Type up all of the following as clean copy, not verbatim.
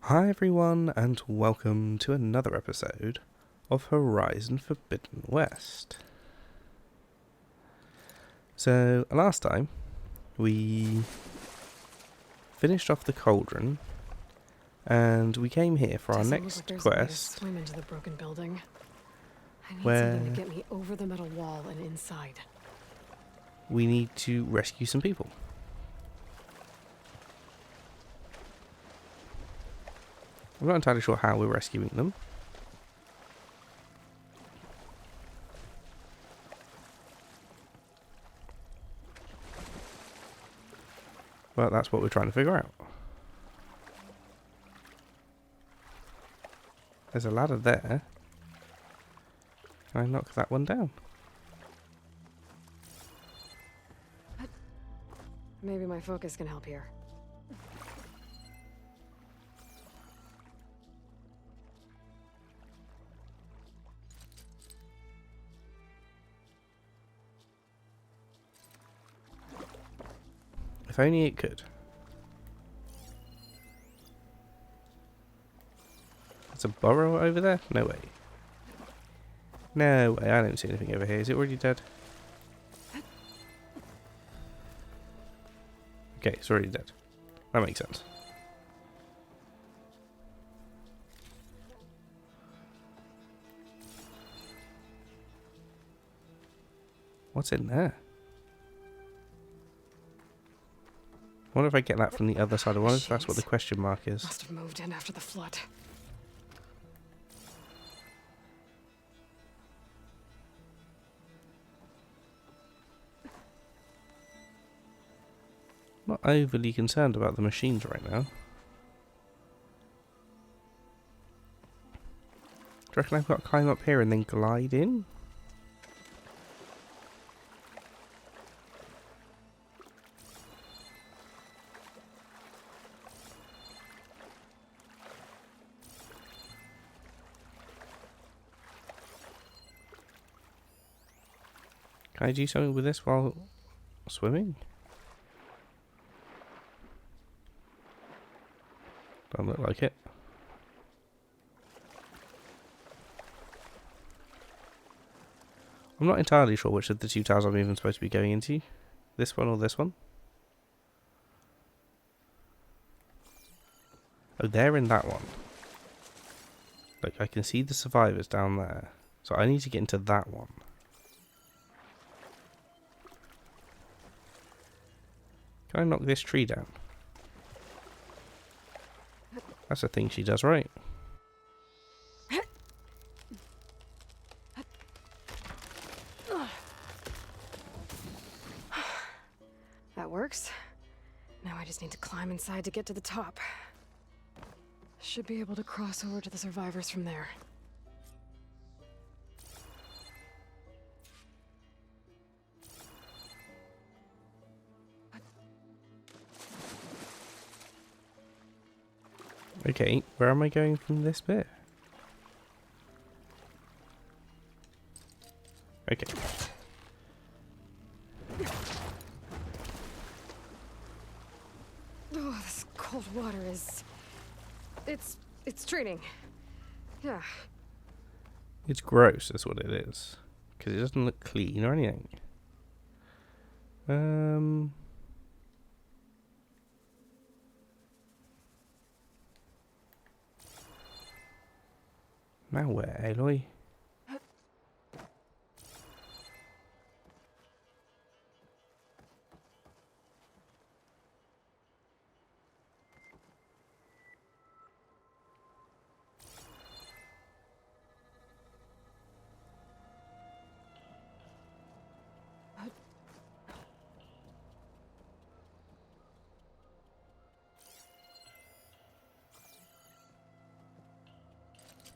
Hi everyone, and welcome to another episode of Horizon Forbidden West. So, last time, we finished off the cauldron, and we came here for our next quest, Swim into the broken building. I need where something to get me over the metal wall and inside. we need to rescue some people. I'm not entirely sure how we're rescuing them. But that's what we're trying to figure out. There's a ladder there. Can I knock that one down? Maybe my focus can help here. If only it could. There's a burrow over there? No way. No way, I don't see anything over here. Is it already dead? Okay, it's already dead. That makes sense. What's in there? I wonder if I get that from the other side. I wonder if that's what the question mark is. Must have moved in after the flood. Not overly concerned about the machines right now. Do you reckon I've got to climb up here and then glide in? Can I do something with this while swimming? Don't look like it. I'm not entirely sure which of the two towers I'm even supposed to be going into. This one or this one? Oh, they're in that one. Look, I can see the survivors down there. So I need to get into that one. Can I knock this tree down? That's a thing she does right. That works. Now I just need to climb inside to get to the top. Should be able to cross over to the survivors from there. Okay, where am I going from this bit? Okay. Oh, this cold water is... It's draining. Yeah. It's gross, is what it is. Because it doesn't look clean or anything. Now where, Aloy?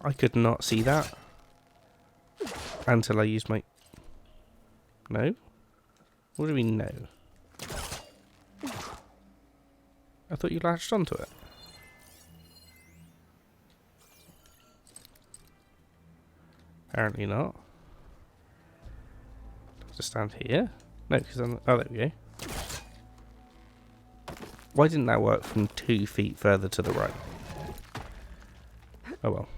I could not see that until I used my... No? What do we mean no? I thought you latched onto it. Apparently not. To stand here? No, because I'm... Oh, there we go. Why didn't that work from 2 feet further to the right? Oh well.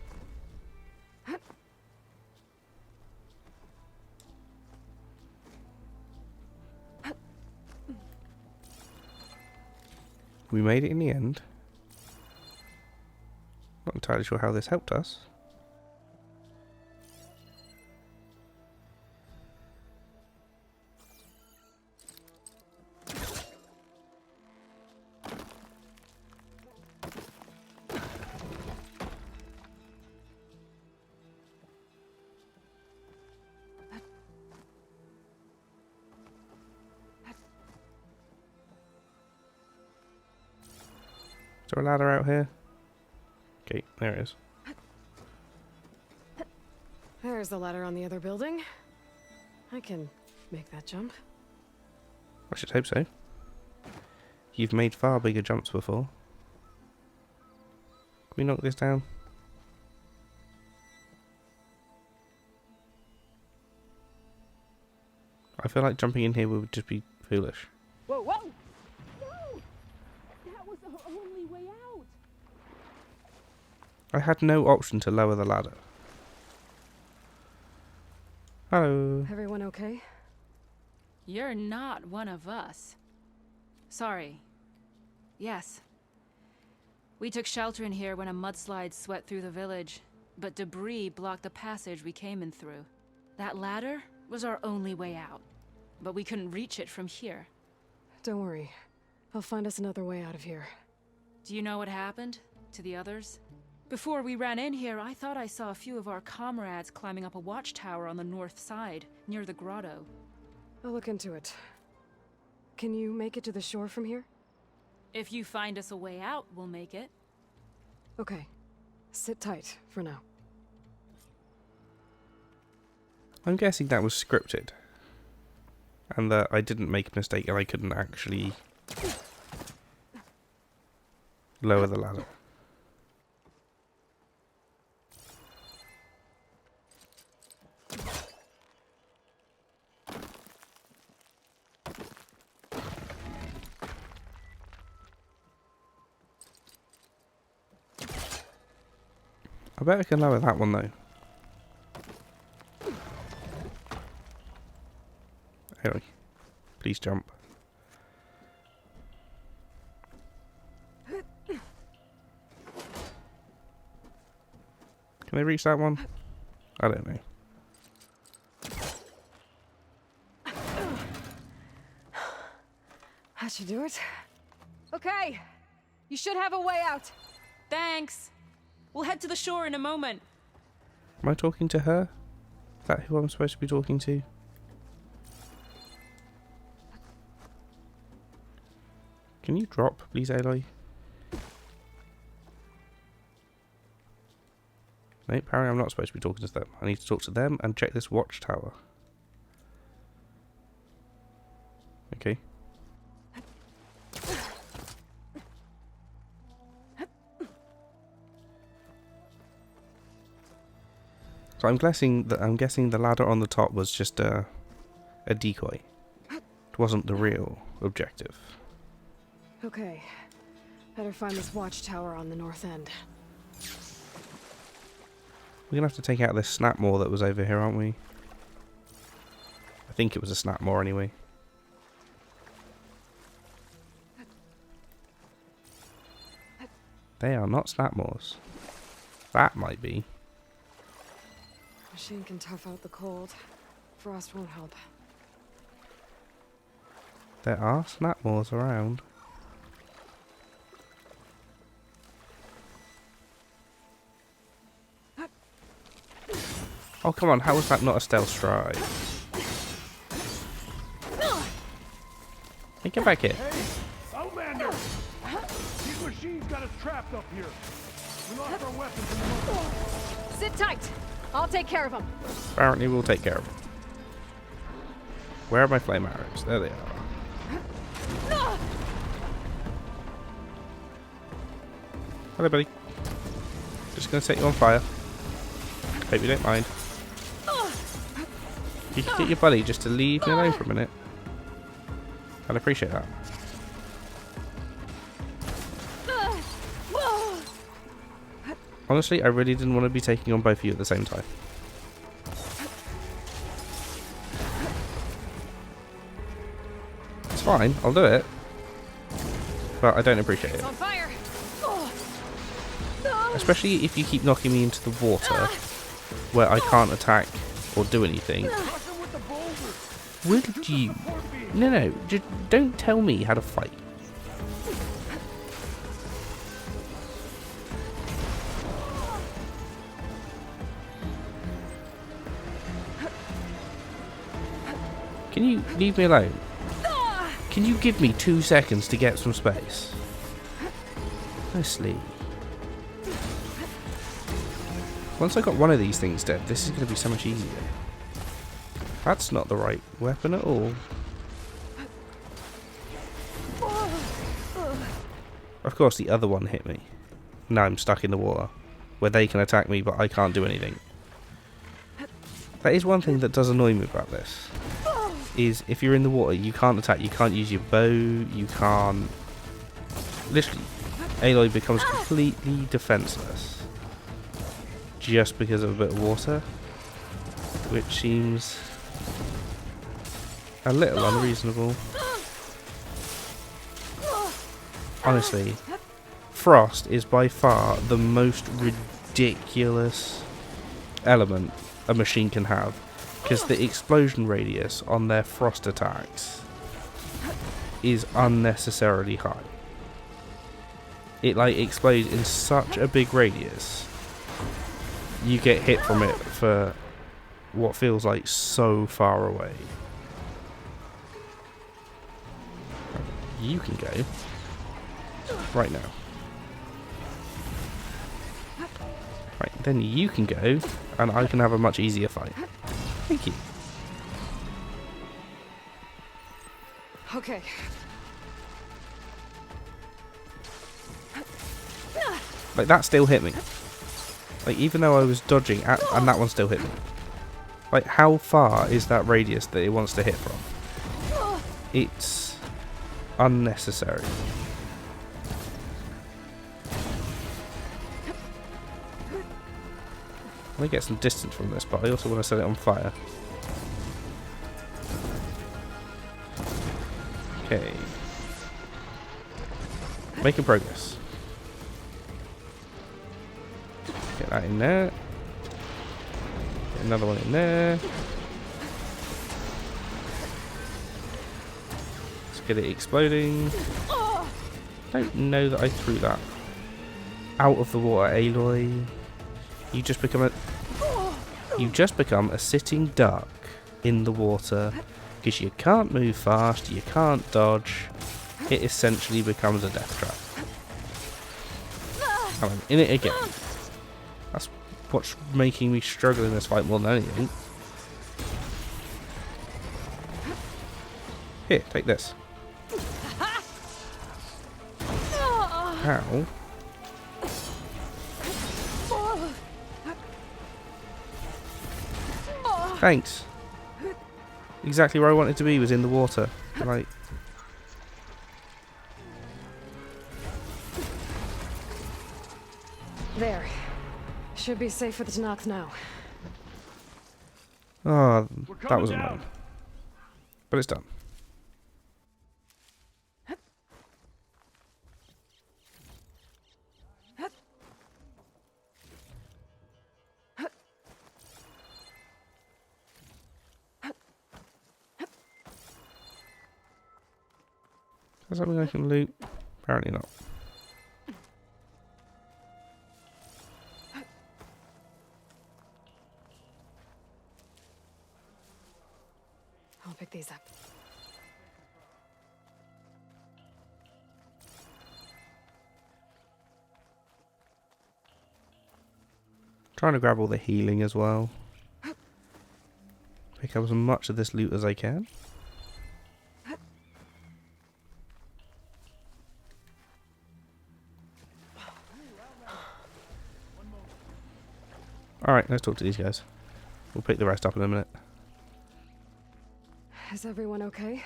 We made it in the end. Not entirely sure how this helped us. Is there a ladder out here? Okay, there it is. There's the ladder on the other building. I can make that jump. I should hope so. You've made far bigger jumps before. Can we knock this down? I feel like jumping in here would just be foolish. Whoa, whoa! No! That was our only way out! I had no option to lower the ladder. Hello. Everyone okay? You're not one of us. Sorry. Yes. We took shelter in here when a mudslide swept through the village, but debris blocked the passage we came in through. That ladder was our only way out, but we couldn't reach it from here. Don't worry. I'll find us another way out of here. Do you know what happened to the others? Before we ran in here, I thought I saw a few of our comrades climbing up a watchtower on the north side, near the grotto. I'll look into it. Can you make it to the shore from here? If you find us a way out, we'll make it. Okay. Sit tight for now. I'm guessing that was scripted. And that I didn't make a mistake and I couldn't actually lower the ladder. I bet I can lower that one though. Aloy, please jump. Can I reach that one? I don't know. That should do it. Okay. You should have a way out. Thanks! We'll head to the shore in a moment. Am I talking to her? Is that who I'm supposed to be talking to? Can you drop, please, Aloy? No, apparently I'm not supposed to be talking to them. I need to talk to them and check this watchtower. Okay. So I'm guessing the ladder on the top was just a decoy. It wasn't the real objective. Okay. Better find this watchtower on the north end. We're gonna have to take out this snapmore that was over here, aren't we? I think it was a snapmore anyway. They are not snapmores. That might be. Machine can tough out the cold. Frost won't help. There are snapmores around. Oh, come on, how was that not a stealth strike? Hey, get back here. Hey, Outlander! These machines got us trapped up here. We lost our weapons in the mud. Sit tight. I'll take care of them. Apparently we'll take care of them. Where are my flame arrows? There they are. Hello, buddy. Just gonna set you on fire. Hope you don't mind. You can get your buddy just to leave me alone for a minute. I'd appreciate that. Honestly, I really didn't want to be taking on both of you at the same time. It's fine, I'll do it. But I don't appreciate it. On fire. Especially if you keep knocking me into the water, where I can't attack or do anything. Would you? No, just don't tell me how to fight. Can you leave me alone? Can you give me 2 seconds to get some space? Honestly. Once I got one of these things dead, this is going to be so much easier. That's not the right weapon at all. Of course the other one hit me. Now I'm stuck in the water, where they can attack me but I can't do anything. That is one thing that does annoy me about this. Is if you're in the water, you can't attack, you can't use your bow, you can't... Literally, Aloy becomes completely defenseless. Just because of a bit of water. Which seems a little unreasonable. Honestly, frost is by far the most ridiculous element a machine can have. Because the explosion radius on their frost attacks is unnecessarily high. It like explodes in such a big radius. You get hit from it for what feels like so far away. You can go right now. Right, then you can go and I can have a much easier fight. Thank you. Okay. Like, that still hit me. Like, even though I was dodging, and that one still hit me. Like, how far is that radius that it wants to hit from? It's unnecessary. I want to get some distance from this, but I also want to set it on fire. Okay. Making progress. Get that in there. Get another one in there. Let's get it exploding. I don't know that I threw that out of the water, Aloy. You just become a sitting duck in the water because you can't move fast, you can't dodge. It essentially becomes a death trap. And I'm in it again. That's what's making me struggle in this fight more than anything. Here, take this. How? Thanks. Exactly where I wanted to be was in the water. Like, There. Should be safe for the Tanakh now. oh, that was annoying. But it's done. Is that something I can loot? Apparently not. I'll pick these up. Trying to grab all the healing as well. Pick up as much of this loot as I can. Alright, let's talk to these guys. We'll pick the rest up in a minute. Is everyone okay?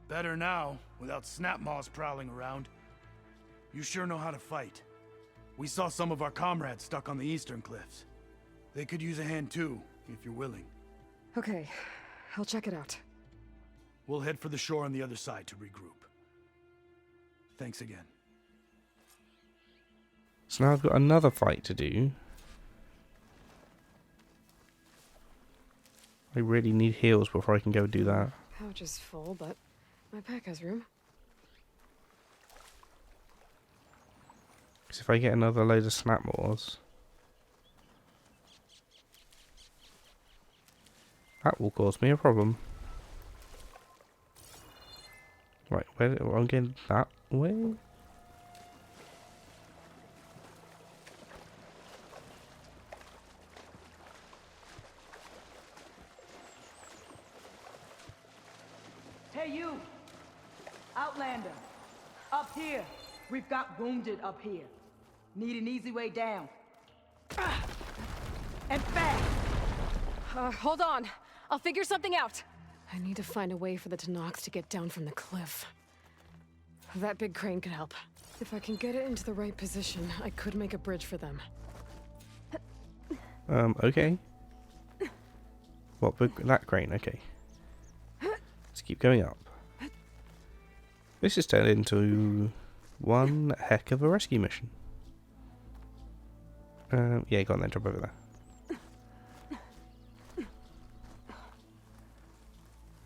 Better now, without snap maws prowling around. You sure know how to fight. We saw some of our comrades stuck on the eastern cliffs. They could use a hand too, if you're willing. Okay, I'll check it out. We'll head for the shore on the other side to regroup. Thanks again. So now I've got another fight to do. I really need heals before I can go do that. Pouch is full, but my pack has room. Because if I get another load of snapmores, that will cause me a problem. Right, I'm getting that way. Hey, you! Outlander! Up here! We've got wounded up here. Need an easy way down. And fast! Hold on. I'll figure something out. I need to find a way for the Tanox to get down from the cliff. That big crane could help. If I can get it into the right position, I could make a bridge for them. Okay. What, that crane? Okay. Let's keep going up. This is turned into one heck of a rescue mission. Yeah, go on then, jump over there.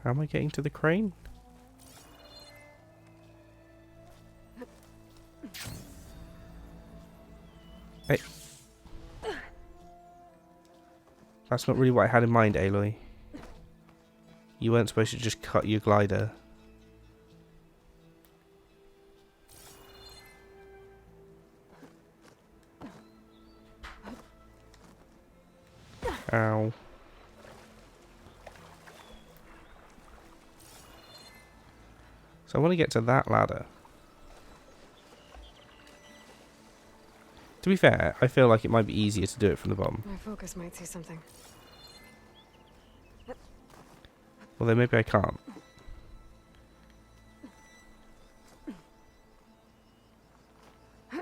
How am I getting to the crane? Hey. That's not really what I had in mind, Aloy. You weren't supposed to just cut your glider. Ow. So I want to get to that ladder. To be fair, I feel like it might be easier to do it from the bottom. My focus might see something. Well, then maybe I can't. I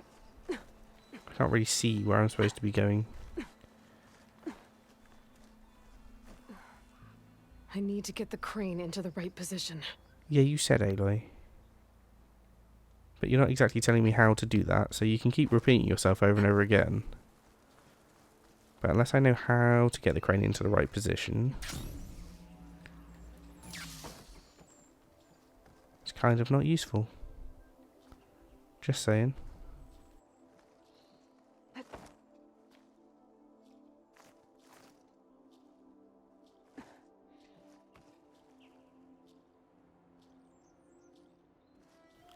can't really see where I'm supposed to be going. I need to get the crane into the right position. Yeah, you said Aloy. But you're not exactly telling me how to do that, so you can keep repeating yourself over and over again. But unless I know how to get the crane into the right position, it's kind of not useful. Just saying.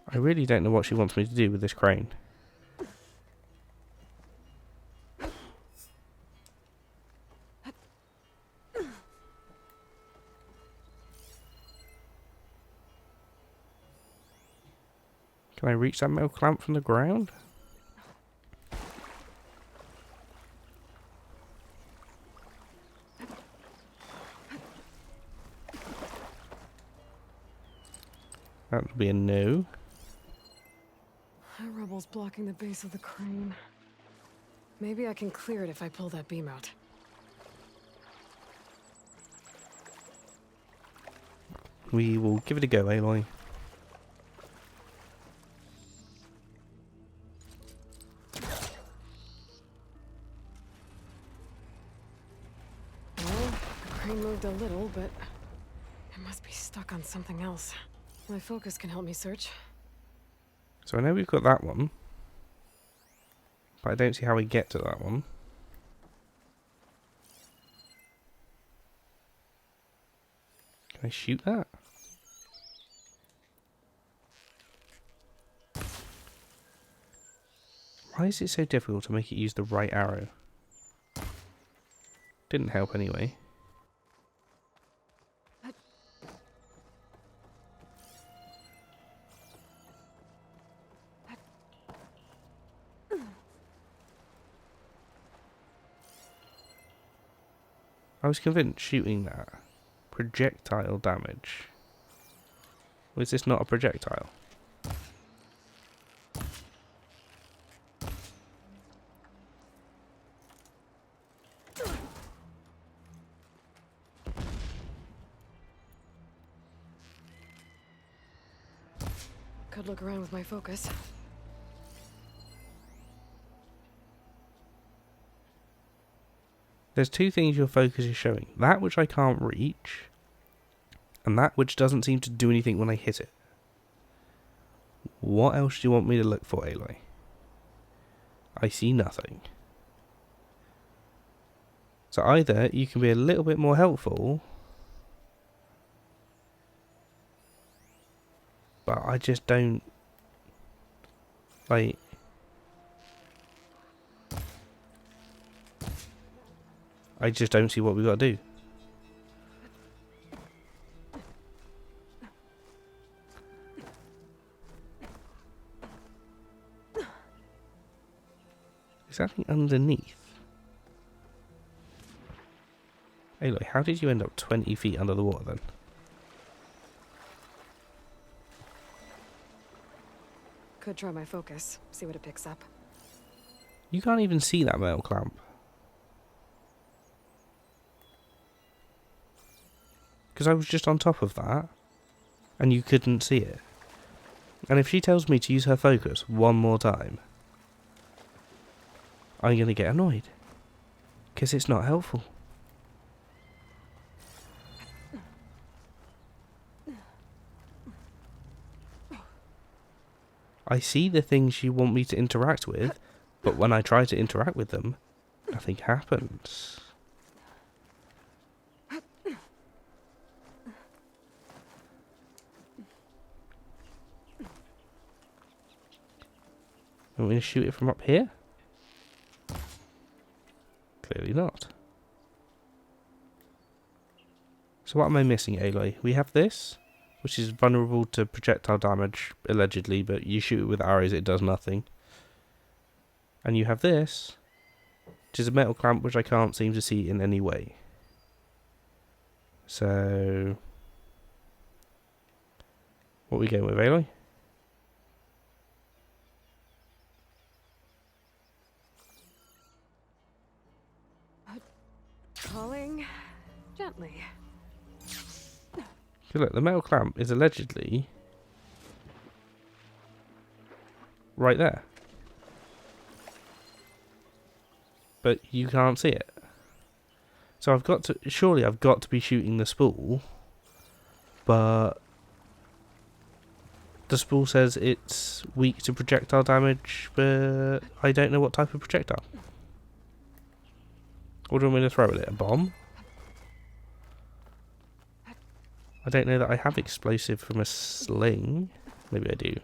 I really don't know what she wants me to do with this crane. Can I reach that metal clamp from the ground? That would be a no. That rubble's blocking the base of the crane. Maybe I can clear it if I pull that beam out. We will give it a go, Aloy. Well, the crane moved a little, but it must be stuck on something else. My focus can help me search. So I know we've got that one, but I don't see how we get to that one. Can I shoot that? Why is it so difficult to make it use the right arrow? Didn't help anyway. I was convinced shooting that projectile damage. Or is this not a projectile? Could look around with my focus. There's two things your focus is showing. That which I can't reach, and that which doesn't seem to do anything when I hit it. What else do you want me to look for, Aloy? I see nothing. So either you can be a little bit more helpful, but I just don't, like, I just don't see what we've got to do. Is that thing underneath? Aloy, how did you end up 20 feet under the water then? Could try my focus, see what it picks up. You can't even see that metal clamp. Because I was just on top of that, and you couldn't see it. And if she tells me to use her focus one more time, I'm going to get annoyed. Because it's not helpful. I see the things you want me to interact with, but when I try to interact with them, nothing happens. Want me to shoot it from up here? Clearly not. So what am I missing, Aloy? We have this, which is vulnerable to projectile damage, allegedly, but you shoot it with arrows, it does nothing. And you have this, which is a metal clamp which I can't seem to see in any way. So, what are we going with, Aloy? Calling gently. Look, the metal clamp is allegedly right there. But you can't see it. So I've got to, surely I've got to be shooting the spool, but the spool says it's weak to projectile damage, but I don't know what type of projectile. What do you want me to throw at it? A bomb? I don't know that I have explosive from a sling. Maybe I do.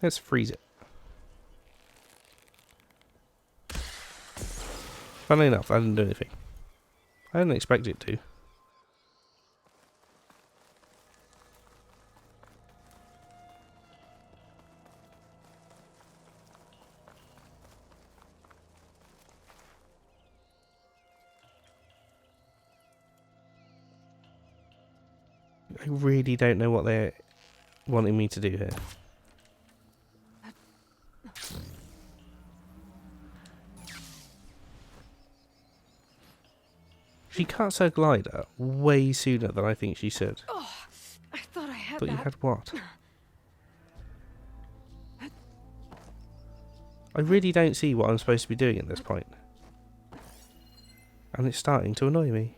Let's freeze it. Funnily enough, I didn't do anything. I didn't expect it to. I really don't know what they're wanting me to do here. She cuts her glider way sooner than I think she should. Oh, I thought I had But that. you had what? I really don't see what I'm supposed to be doing at this point. And it's starting to annoy me.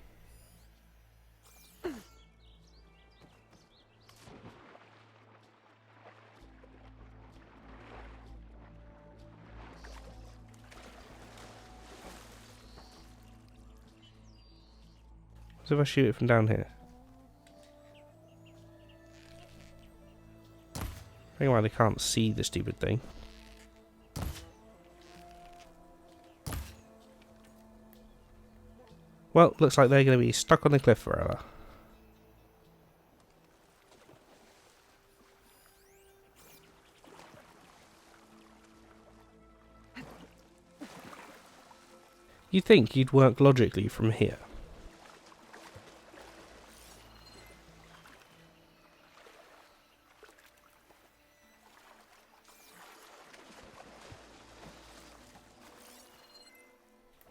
What if I shoot it from down here? I don't know why they can't see the stupid thing. Well, looks like they're going to be stuck on the cliff forever. You'd think you'd work logically from here.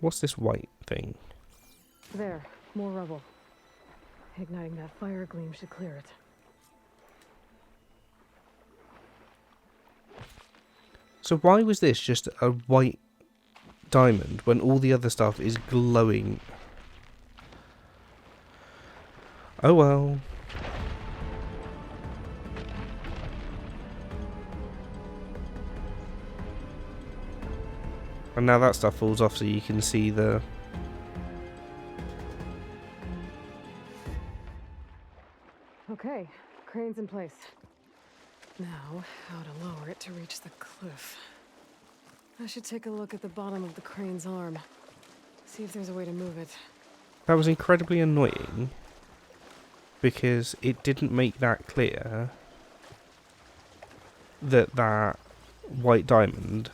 What's this white thing? There, more rubble. Igniting that fire gleam should clear it. So why was this just a white diamond when all the other stuff is glowing? Oh well. And now that stuff falls off so you can see the... Okay, crane's in place. Now, how to lower it to reach the cliff. I should take a look at the bottom of the crane's arm. See if there's a way to move it. That was incredibly annoying because it didn't make that clear that that white diamond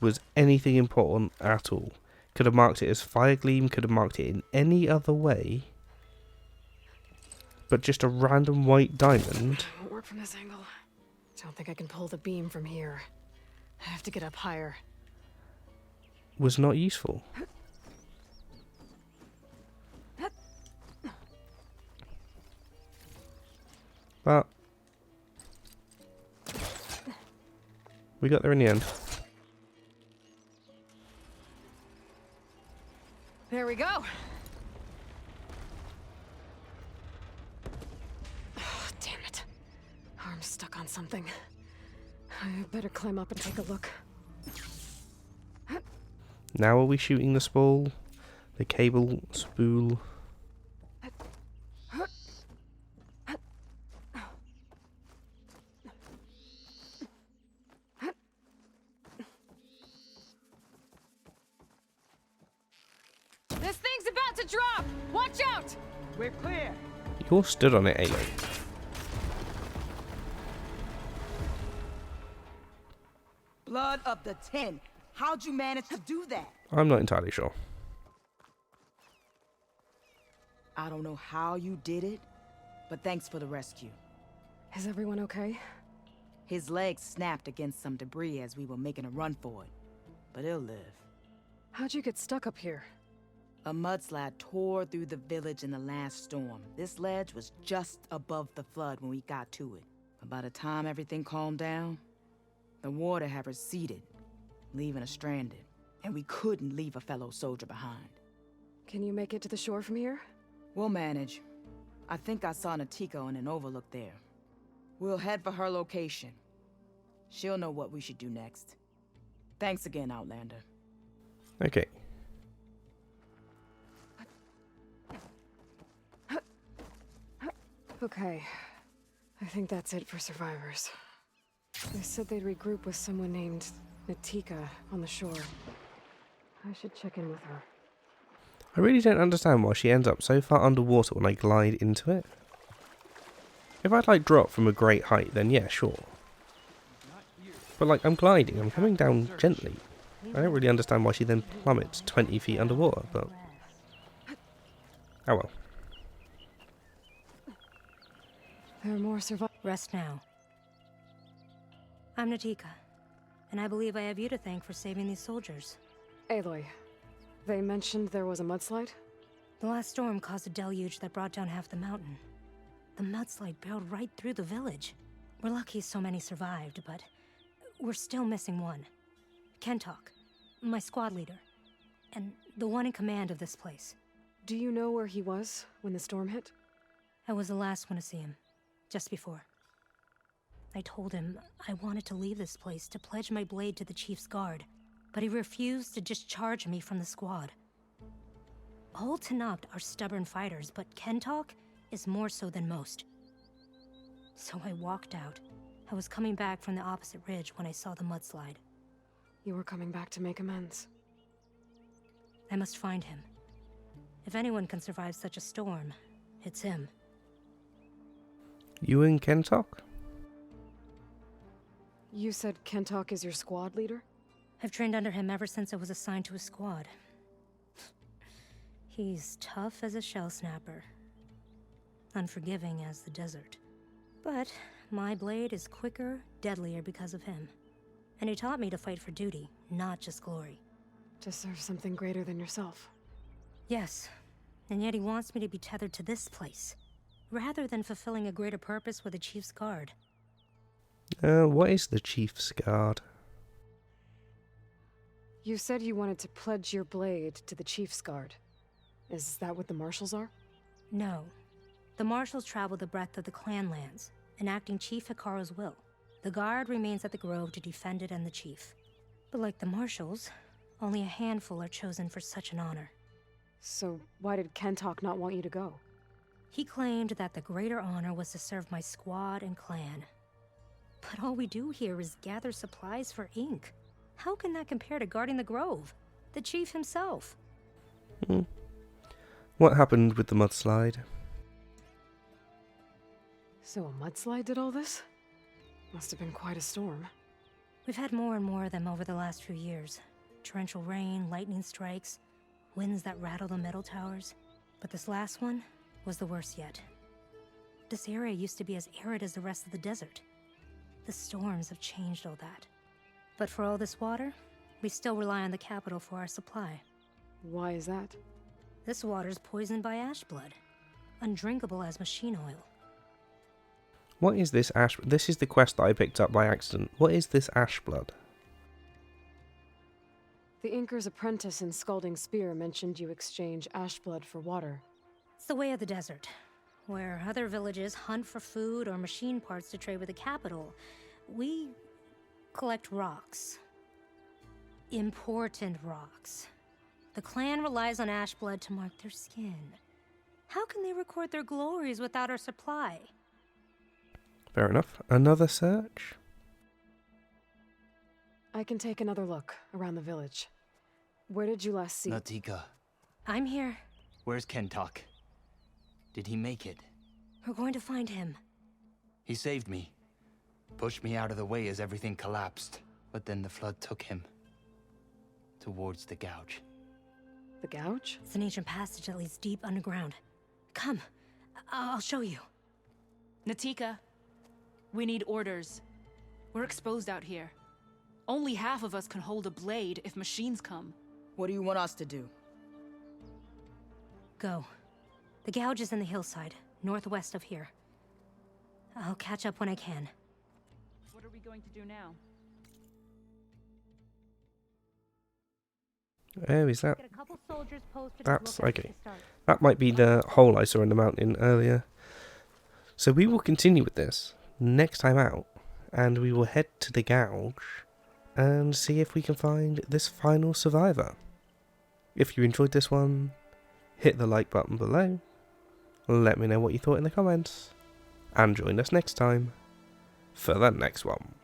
was anything important at all. Could have marked it as fire gleam, could have marked it in any other way. But just a random white diamond. Won't work from this angle. Don't think I can pull the beam from here. I have to get up higher. Was not useful. But we got there in the end. There we go. Oh, damn it. Arm's stuck on something. I better climb up and take a look. Now are we shooting the spool? The cable spool? This thing's about to drop! Watch out! We're clear. You're stood on it, Aloy. Blood of the 10. How'd you manage to do that? I'm not entirely sure. I don't know how you did it, but thanks for the rescue. Is everyone okay? His legs snapped against some debris as we were making a run for it, but he'll live. How'd you get stuck up here? A mudslide tore through the village in the last storm. This ledge was just above the flood when we got to it. But by the time everything calmed down, the water had receded, leaving us stranded. And we couldn't leave a fellow soldier behind. Can you make it to the shore from here? We'll manage. I think I saw Natika in an overlook there. We'll head for her location. She'll know what we should do next. Thanks again, Outlander. Okay. Okay. I think that's it for survivors. They said they'd regroup with someone named Natika on the shore. I should check in with her. I really don't understand why she ends up so far underwater when I glide into it. If I'd like drop from a great height, then yeah, sure. But like, I'm gliding, I'm coming down gently. I don't really understand why she then plummets 20 feet underwater, but... oh well. There are more survivors. Rest now. I'm Natika, and I believe I have you to thank for saving these soldiers. Aloy, they mentioned there was a mudslide? The last storm caused a deluge that brought down half the mountain. The mudslide barreled right through the village. We're lucky so many survived, but we're still missing one. Kentok, my squad leader, and the one in command of this place. Do you know where he was when the storm hit? I was the last one to see him, just before. I told him I wanted to leave this place to pledge my blade to the chief's guard, but he refused to discharge me from the squad. All Tanapt are stubborn fighters, but Kentok is more so than most. So I walked out. I was coming back from the opposite ridge when I saw the mudslide. You were coming back to make amends. I must find him. If anyone can survive such a storm, it's him. You and Kentok? You said Kentok is your squad leader? I've trained under him ever since I was assigned to his squad. He's tough as a shell snapper, unforgiving as the desert. But my blade is quicker, deadlier because of him. And he taught me to fight for duty, not just glory. To serve something greater than yourself. Yes, and yet he wants me to be tethered to this place, rather than fulfilling a greater purpose with the Chief's Guard. What is the Chief's Guard? You said you wanted to pledge your blade to the Chief's Guard. Is that what the Marshals are? No. The Marshals travel the breadth of the clan lands, enacting Chief Hikaru's will. The Guard remains at the Grove to defend it and the Chief. But like the Marshals, only a handful are chosen for such an honor. So why did Kentok not want you to go? He claimed that the greater honor was to serve my squad and clan. But all we do here is gather supplies for ink. How can that compare to guarding the Grove? The Chief himself. What happened with the mudslide? So a mudslide did all this? Must have been quite a storm. We've had more and more of them over the last few years. Torrential rain, lightning strikes, winds that rattle the metal towers. But this last one was the worst yet. This area used to be as arid as the rest of the desert. The storms have changed all that. But for all this water, we still rely on the capital for our supply. Why is that? This water's poisoned by ash blood, undrinkable as machine oil. What is this ash? This is the quest that I picked up by accident. What is this ash blood? The Inker's apprentice in Scalding Spear mentioned you exchange ash blood for water. It's the way of the desert, where other villages hunt for food or machine parts to trade with the capital. We collect rocks. Important rocks. The clan relies on ash blood to mark their skin. How can they record their glories without our supply? Fair enough. Another search? I can take another look around the village. Where did you last see? Natika, I'm here. where's Kentok? Did he make it? We're going to find him. He saved me. Pushed me out of the way as everything collapsed. But then the flood took him. Towards the gouge. The gouge? It's an ancient passage that leads deep underground. Come, I'll show you. Natika, we need orders. We're exposed out here. Only half of us can hold a blade if machines come. What do you want us to do? Go. The gouge is in the hillside, northwest of here. I'll catch up when I can. What are we going to do now? Oh, is that? Get a couple soldiers posted. That's okay. That might be the hole I saw in the mountain earlier. So we will continue with this next time out, and we will head to the gouge and see if we can find this final survivor. If you enjoyed this one, hit the like button below, let me know what you thought in the comments, and join us next time for the next one.